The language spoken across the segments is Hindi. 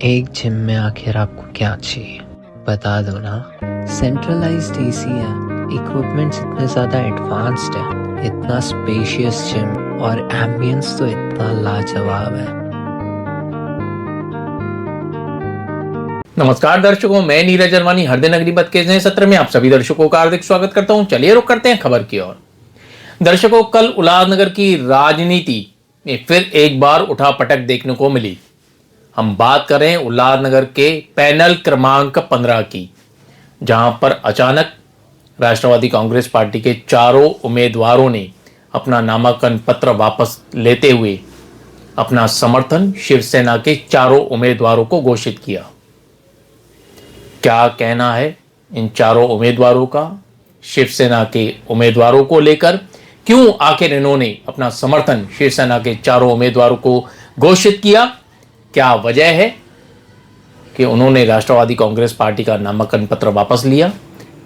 एक जिम में आखिर आपको क्या चाहिए बता दो ना। सेंट्रलाइज्ड एसी है, इक्विपमेंट्स इतने ज़्यादा एडवांस्ड है, इतना स्पेशियस जिम और एम्बियंस तो इतना लाजवाब है। नमस्कार दर्शकों, मैं नीरज अरवानी हर दिन अग्निपथ के नए सत्र में आप सभी दर्शकों का हार्दिक स्वागत करता हूं। चलिए रुक करते हैं खबर की ओर। दर्शकों, कल उल्लासनगर की राजनीति में फिर एक बार उठापटक देखने को मिली। हम बात कर रहे हैं उल्लासनगर के पैनल क्रमांक 15 की, जहां पर अचानक राष्ट्रवादी कांग्रेस पार्टी के चारों उम्मीदवारों ने अपना नामांकन पत्र वापस लेते हुए अपना समर्थन शिवसेना के चारों उम्मीदवारों को घोषित किया। क्या कहना है इन चारों उम्मीदवारों का शिवसेना के उम्मीदवारों को लेकर? क्यों आखिर इन्होंने अपना समर्थन शिवसेना के चारों उम्मीदवारों को घोषित किया? क्या वजह है कि उन्होंने राष्ट्रवादी कांग्रेस पार्टी का नामांकन पत्र वापस लिया?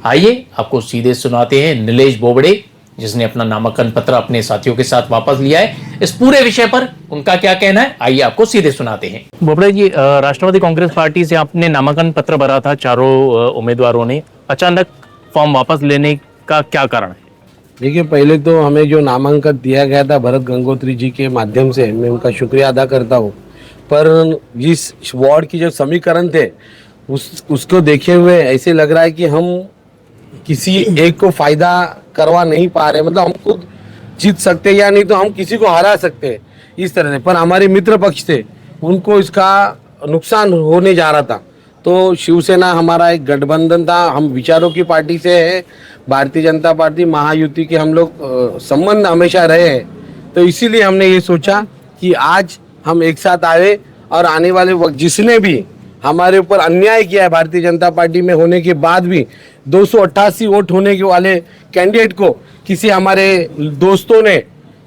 आइए आपको सीधे सुनाते हैं नीलेश बोबड़े, जिसने अपना नामांकन पत्र अपने साथियों के साथ वापस लिया है। इस पूरे विषय पर उनका क्या कहना है, आइए आपको सीधे सुनाते हैं। बोबड़े जी, राष्ट्रवादी कांग्रेस पार्टी से आपने नामांकन पत्र भरा था, चारों उम्मीदवारों ने, अचानक फॉर्म वापस लेने का क्या कारण है? देखिए, पहले तो हमें जो नामांकन दिया गया था भरत गंगोत्री जी के माध्यम से, मैं उनका शुक्रिया अदा करता हूँ। पर जिस वार्ड की जो समीकरण थे उसको देखे हुए ऐसे लग रहा है कि हम किसी एक को फायदा करवा नहीं पा रहे। मतलब हम खुद जीत सकते या नहीं तो हम किसी को हरा सकते हैं इस तरह से। पर हमारे मित्र पक्ष थे, उनको इसका नुकसान होने जा रहा था। तो शिवसेना हमारा एक गठबंधन था, हम विचारों की पार्टी से है, भारतीय जनता पार्टी महायुति के हम लोग संबंध हमेशा रहे हैं। तो इसीलिए हमने ये सोचा कि आज हम एक साथ आए और आने वाले वक्त जिसने भी हमारे ऊपर अन्याय किया है भारतीय जनता पार्टी में होने के बाद भी, 288 वोट होने के वाले कैंडिडेट को किसी हमारे दोस्तों ने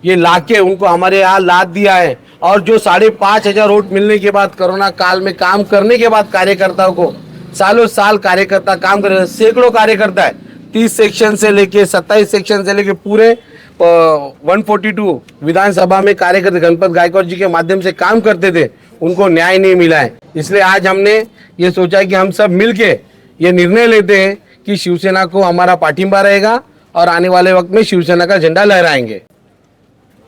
ये लाके उनको हमारे यहाँ लाद दिया है। और जो 5,500 वोट मिलने के बाद कोरोना काल में काम करने के बाद कार्यकर्ताओं को सालों साल कार्यकर्ता काम कर रहे, सैकड़ों कार्यकर्ता है, 30 सेक्शन से लेके 27 सेक्शन से लेके पूरे 142 विधानसभा में कार्यकर्ता गणपत गायकवाड़ जी के माध्यम से काम करते थे, उनको न्याय नहीं मिला है। इसलिए आज हमने ये सोचा कि हम सब मिलके ये निर्णय लेते हैं कि शिवसेना को हमारा पाठिंबा रहेगा और आने वाले वक्त में शिवसेना का झंडा लहराएंगे।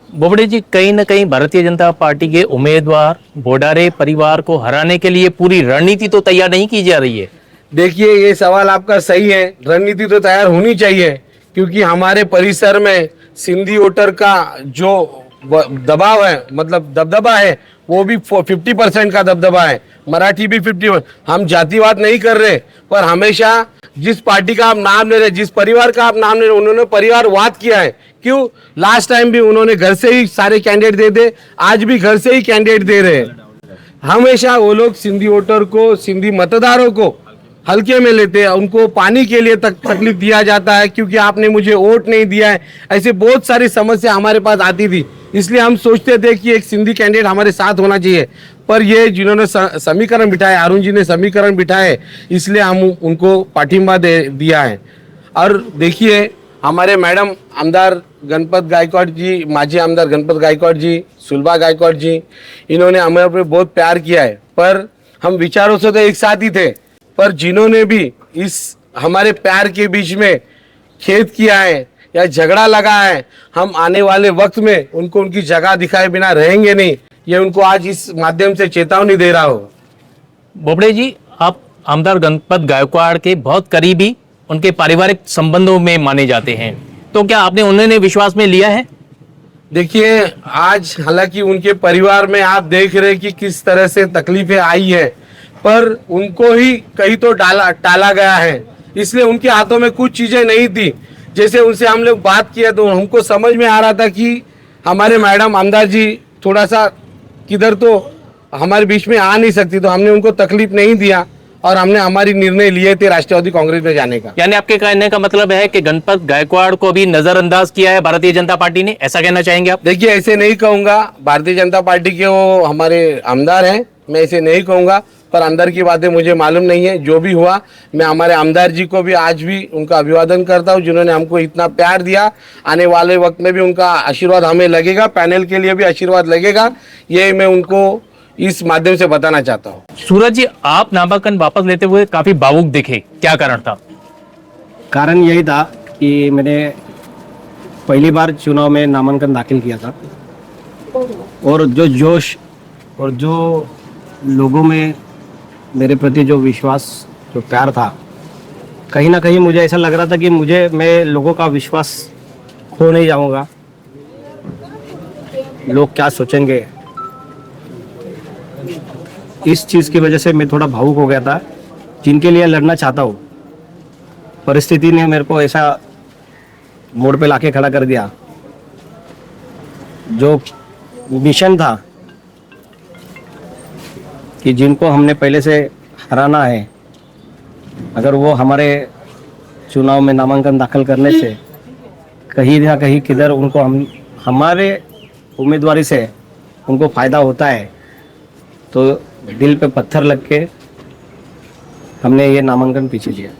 बोबड़े जी, कहीं ना कहीं भारतीय जनता पार्टी के उम्मीदवार बोडारे परिवार को हराने के लिए पूरी रणनीति तो तैयार नहीं की जा रही है? देखिए, ये सवाल आपका सही है, रणनीति तो तैयार होनी चाहिए, क्योंकि हमारे परिसर में सिंधी वोटर का जो दबाव है, मतलब दबदबा है, वो भी 50% का दबदबा है, मराठी भी 50%। हम जातिवाद नहीं कर रहे, पर हमेशा जिस पार्टी का आप नाम ले रहे, जिस परिवार का आप नाम ले रहे, उन्होंने परिवारवाद किया है। क्यों? लास्ट टाइम भी उन्होंने घर से ही सारे कैंडिडेट दे दे, आज भी घर से ही कैंडिडेट दे रहे हैं। हमेशा वो लोग सिंधी वोटर को, सिंधी मतदारों को हल्के में लेते हैं, उनको पानी के लिए तकलीफ दिया जाता है, क्योंकि आपने मुझे वोट नहीं दिया है। ऐसे बहुत सारी समस्या हमारे पास आती थी, इसलिए हम सोचते थे कि एक सिंधी कैंडिडेट हमारे साथ होना चाहिए। पर ये जिन्होंने समीकरण बिठाए, अरुण जी ने समीकरण बिठाए, इसलिए हम उनको पाठिंबा दिया है। और देखिए, हमारे मैडम आमदार गणपत गायकवाड़ जी, माजी आमदार गणपत गायकवाड़ जी, सुलभा गायकवाड़ जी, इन्होंने हमें पर बहुत प्यार किया है। पर हम विचारों से तो एक साथ ही थे, पर जिन्होंने भी इस हमारे प्यार के बीच में खेद किया है या झगड़ा लगा है, हम आने वाले वक्त में उनको उनकी जगह दिखाए बिना रहेंगे नहीं। ये उनको आज इस माध्यम से चेतावनी दे रहा हूँ। बोबड़े जी, आप आमदार गणपत गायकवाड़ के बहुत करीबी, उनके पारिवारिक संबंधों में माने जाते हैं, तो क्या आपने उन्होंने विश्वास में लिया है? देखिए, आज हालांकि उनके परिवार में आप देख रहे कि किस तरह से तकलीफें आई है, पर उनको ही कहीं तो टाला गया है। इसलिए उनके हाथों में कुछ चीजें नहीं थी। जैसे उनसे हम लोग बात किया तो हमको समझ में आ रहा था कि हमारे मैडम आमदार जी थोड़ा सा किधर तो हमारे बीच में आ नहीं सकती, तो हमने उनको तकलीफ नहीं दिया और हमने हमारी निर्णय लिए थे राष्ट्रवादी कांग्रेस में जाने का। यानी आपके कहने का मतलब है कि गणपत गायकवाड़ को भी नजरअंदाज किया है भारतीय जनता पार्टी ने, ऐसा कहना चाहेंगे आप? देखिए, ऐसे नहीं कहूंगा, भारतीय जनता पार्टी के वो हमारे आमदार हैं, मैं ऐसे नहीं कहूंगा, पर अंदर की बातें मुझे मालूम नहीं है। जो भी हुआ, मैं हमारे आमदार जी को भी आज भी उनका अभिवादन करता हूं, जिन्होंने हमको इतना प्यार दिया। आने वाले वक्त में भी उनका आशीर्वाद हमें लगेगा, पैनल के लिए भी आशीर्वाद लगेगा, ये मैं उनको इस माध्यम से बताना चाहता हूँ। सूरज जी, आप नामांकन वापस लेते हुए काफी भावुक दिखे, क्या कारण था? कारण यही था कि मैंने पहली बार चुनाव में नामांकन दाखिल किया था और जो जोश और जो लोगों में मेरे प्रति जो विश्वास, जो प्यार था, कहीं ना कहीं मुझे ऐसा लग रहा था कि मैं लोगों का विश्वास खो नहीं जाऊंगा। लोग क्या सोचेंगे, इस चीज़ की वजह से मैं थोड़ा भावुक हो गया था। जिनके लिए लड़ना चाहता हूँ, परिस्थिति ने मेरे को ऐसा मोड़ पे लाके खड़ा कर दिया। जो मिशन था कि जिनको हमने पहले से हराना है, अगर वो हमारे चुनाव में नामांकन दाखिल करने से कहीं ना कहीं किधर उनको हमारे उम्मीदवारी से उनको फ़ायदा होता है, तो दिल पे पत्थर लग के हमने ये नामांकन पीछे लिया।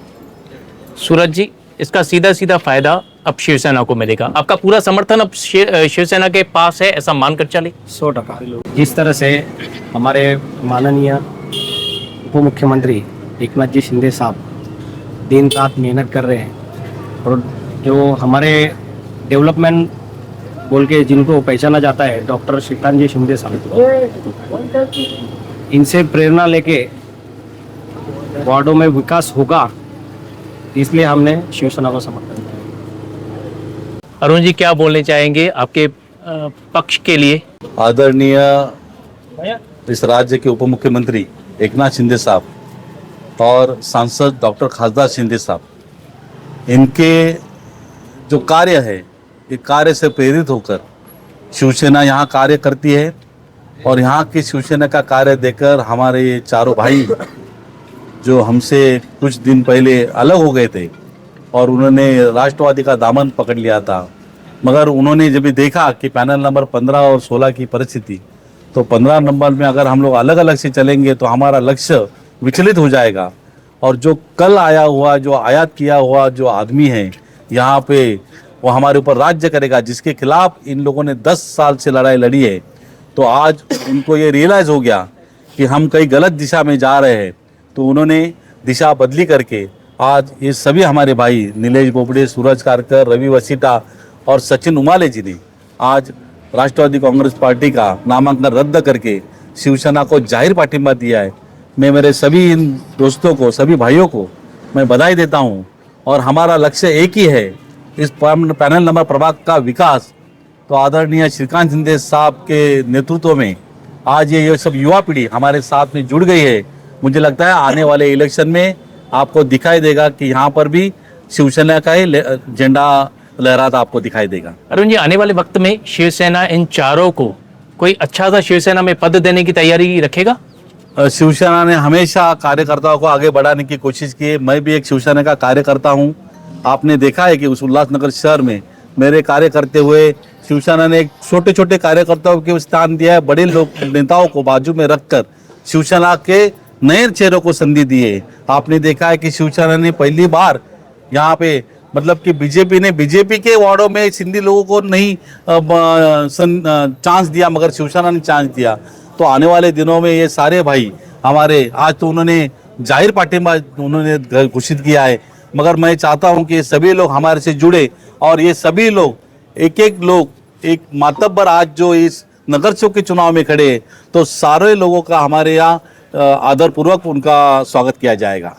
सूरज जी, इसका सीधा सीधा फायदा अब शिवसेना को मिलेगा। आपका पूरा समर्थन अब शिवसेना के पास है, ऐसा मानकर चले? 100%। जिस तरह से हमारे माननीय उप मुख्यमंत्री एकनाथ जी शिंदे साहब दिन रात मेहनत कर रहे हैं और जो हमारे डेवलपमेंट बोल के जिनको पहचाना जाता है, डॉक्टर श्रीकांत जी शिंदे साहब, इनसे प्रेरणा लेके वार्डों में विकास होगा, इसलिए हमने शिवसेना को समर्थन किया। अरुण जी, क्या बोलने चाहेंगे आपके पक्ष के लिए? आदरणीय इस राज्य के उप मुख्यमंत्री एकनाथ शिंदे साहब और सांसद डॉक्टर खासदार शिंदे साहब, इनके जो कार्य है, ये कार्य से प्रेरित होकर शिवसेना यहाँ कार्य करती है और यहाँ की शिवसेना का कार्य देखकर हमारे ये चारों भाई जो हमसे कुछ दिन पहले अलग हो गए थे और उन्होंने राष्ट्रवादी का दामन पकड़ लिया था, मगर उन्होंने जब देखा कि पैनल नंबर 15 और 16 की परिस्थिति, तो 15 नंबर में अगर हम लोग अलग अलग से चलेंगे तो हमारा लक्ष्य विचलित हो जाएगा। और जो कल आया हुआ, जो आयात किया हुआ जो आदमी है यहाँ पे, वो हमारे ऊपर राज्य करेगा, जिसके खिलाफ इन लोगों ने 10 साल से लड़ाई लड़ी है। तो आज उनको ये रियलाइज़ हो गया कि हम कहीं गलत दिशा में जा रहे हैं, तो उन्होंने दिशा बदली करके आज ये सभी हमारे भाई नीलेश बोबड़े, सूरज कारकर, रवि वसीटा और सचिन उमाले जी ने आज राष्ट्रवादी कांग्रेस पार्टी का नामांकन रद्द करके शिवसेना को जाहिर पाठिंबा दिया है। मैं मेरे सभी इन दोस्तों को, सभी भाइयों को मैं बधाई देता हूं और हमारा लक्ष्य एक ही है, इस पैनल नंबर प्रभाग का विकास। तो आदरणीय श्रीकांत शिंदे साहब के नेतृत्व में आज ये सब युवा पीढ़ी हमारे साथ में जुड़ गई है। मुझे लगता है आने वाले इलेक्शन में आपको दिखाई देगा कि यहाँ पर भी शिवसेना का ही झंडा लहराता आपको दिखाई देगा। अरुण जी, आने वाले वक्त में शिवसेना इन चारों को कोई अच्छा सा शिवसेना में पद देने की तैयारी रखेगा? शिवसेना ने हमेशा कार्यकर्ताओं को आगे बढ़ाने की कोशिश की है। मैं भी एक शिवसेना का कार्यकर्ता हूं। आपने देखा है कि उस उल्लासनगर शहर में मेरे कार्य करते हुए शिवसेना ने एक छोटे छोटे कार्यकर्ताओं को स्थान दिया है। बड़े लोग नेताओं को बाजू में रखकर शिवसेना के नए चेहरों को संधि दी है। आपने देखा है कि शिवसेना ने पहली बार यहाँ पे, मतलब कि बीजेपी के वार्डों में सिंधी लोगों को नहीं चांस दिया, मगर शिवसेना ने चांस दिया। तो आने वाले दिनों में ये सारे भाई हमारे, आज तो उन्होंने जाहिर पाठिंबा उन्होंने घोषित किया है, मगर मैं चाहता हूं कि ये सभी लोग हमारे से जुड़े और ये सभी लोग एक मातब्बर आज जो इस नगर चौक के चुनाव में खड़े, तो सारे लोगों का हमारे यहाँ आदरपूर्वक उनका स्वागत किया जाएगा।